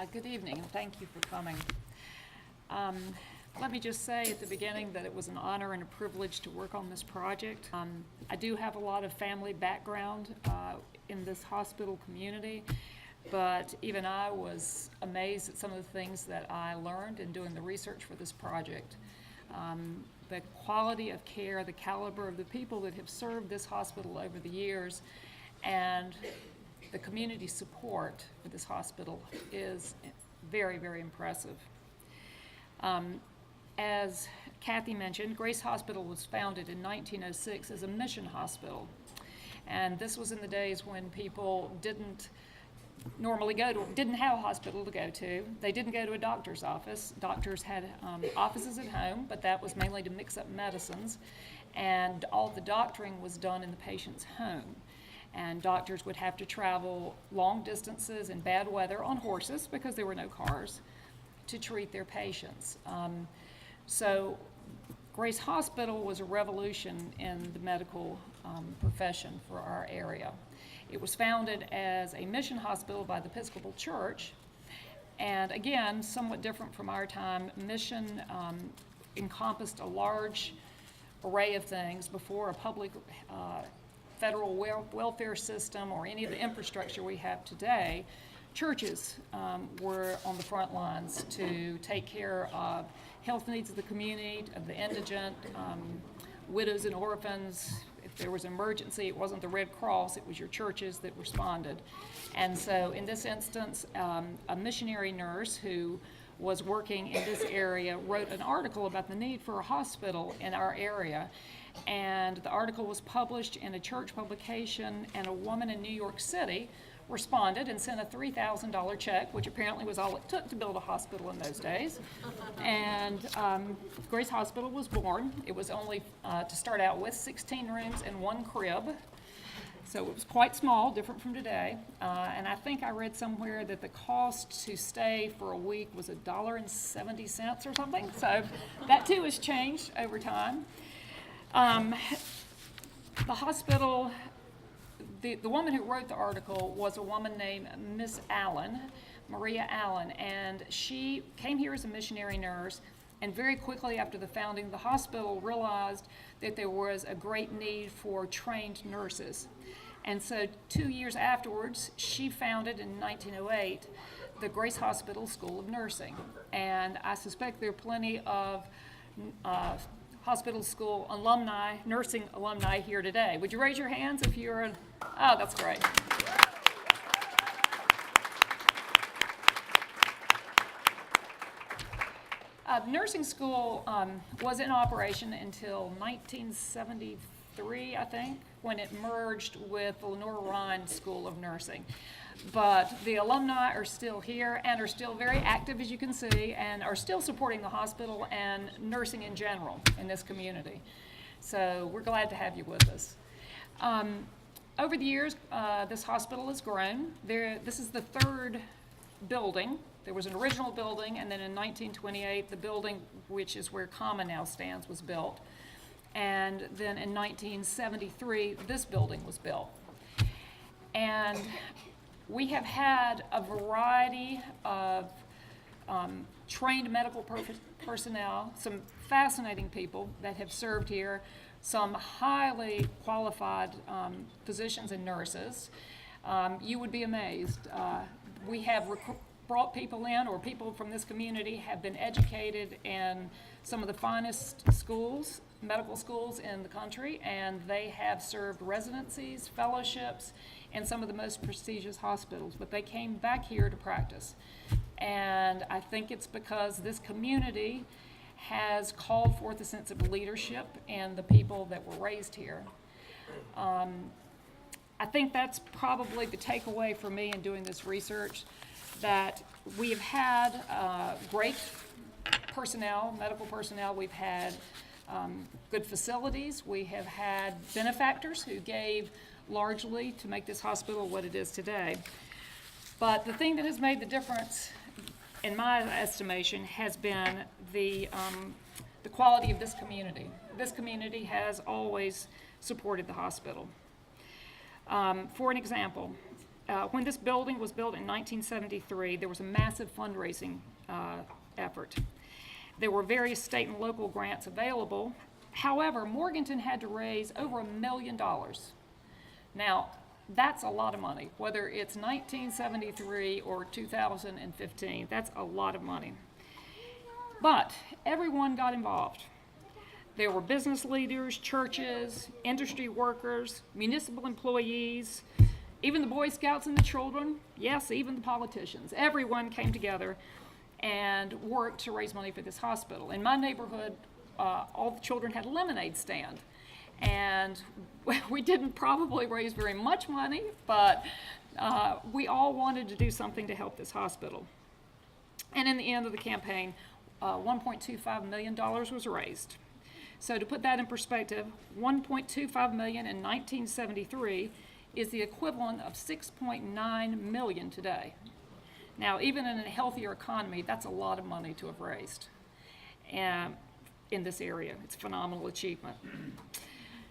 Good evening, and thank you for coming. Let me just say at the beginning that it was an honor and a privilege to work on this project. I do have a lot of family background in this hospital community, but even I was amazed at some of the things that I learned in doing the research for this project. The quality of care, the caliber of the people that have served this hospital over the years, and the community support for this hospital is very, very impressive. As Kathy mentioned, Grace Hospital was founded in 1906 as a mission hospital. And this was in the days when people didn't have a hospital to go to. They didn't go to a doctor's office. Doctors had offices at home, but that was mainly to mix up medicines. And all the doctoring was done in the patient's home. And doctors would have to travel long distances in bad weather on horses, because there were no cars, to treat their patients. So Grace Hospital was a revolution in the medical profession for our area. It was founded as a mission hospital by the Episcopal Church, and again, somewhat different from our time. Mission encompassed a large array of things before a public federal welfare system or any of the infrastructure we have today. Churches were on the front lines to take care of health needs of the community, of the indigent, widows and orphans. If there was an emergency, it wasn't the Red Cross, it was your churches that responded. And so in this instance, a missionary nurse who was working in this area wrote an article about the need for a hospital in our area. And the article was published in a church publication, and a woman in New York City responded and sent a $3,000 check, which apparently was all it took to build a hospital in those days. And Grace Hospital was born. It was only, to start out with, 16 rooms and 1 crib. So it was quite small, different from today. And I think I read somewhere that the cost to stay for a week was $1.70 or something. So that too has changed over time. The hospital, the woman who wrote the article was a woman named Miss Allen, Maria Allen, and she came here as a missionary nurse, and very quickly after the founding, the hospital realized that there was a great need for trained nurses. And so 2 years afterwards, she founded in 1908 the Grace Hospital School of Nursing. And I suspect there are plenty of hospital school alumni, nursing alumni here today. Would you raise your hands if you're oh, that's great. The nursing school was in operation until 1973, I think, when it merged with the Lenore Ryan School of Nursing. But the alumni are still here and are still very active, as you can see, and are still supporting the hospital and nursing in general in this community. So we're glad to have you with us. Over the years, this hospital has grown. This is the third building. There was an original building, and then in 1928, the building, which is where Comma now stands, was built. And then in 1973, this building was built. And we have had a variety of trained medical personnel, some fascinating people that have served here, some highly qualified physicians and nurses. You would be amazed. We have brought people in, or people from this community have been educated in some of the finest schools, medical schools in the country, and they have served residencies, fellowships, in some of the most prestigious hospitals, but they came back here to practice. And I think it's because this community has called forth a sense of leadership in the people that were raised here. I think that's probably the takeaway for me in doing this research, that we've had great personnel, medical personnel. We've had good facilities. We have had benefactors who gave largely to make this hospital what it is today. But the thing that has made the difference, in my estimation, has been the quality of this community. This community has always supported the hospital. For an example, when this building was built in 1973, there was a massive fundraising effort. There were various state and local grants available. However, Morganton had to raise over $1 million. Now, that's a lot of money, whether it's 1973 or 2015, that's a lot of money. But everyone got involved. There were business leaders, churches, industry workers, municipal employees, even the Boy Scouts and the children, yes, even the politicians. Everyone came together and worked to raise money for this hospital. In my neighborhood, all the children had a lemonade stand. And we didn't probably raise very much money, but we all wanted to do something to help this hospital. And in the end of the campaign, $1.25 million was raised. So to put that in perspective, $1.25 million in 1973 is the equivalent of $6.9 million today. Now, even in a healthier economy, that's a lot of money to have raised in this area. It's a phenomenal achievement.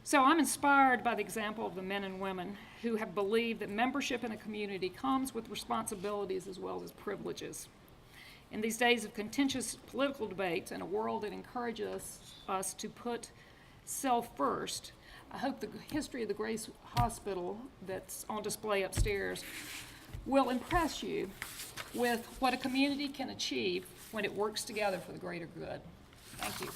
So I'm inspired by the example of the men and women who have believed that membership in a community comes with responsibilities as well as privileges. In these days of contentious political debates and a world that encourages us to put self first, I hope the history of the Grace Hospital that's on display upstairs will impress you with what a community can achieve when it works together for the greater good. Thank you.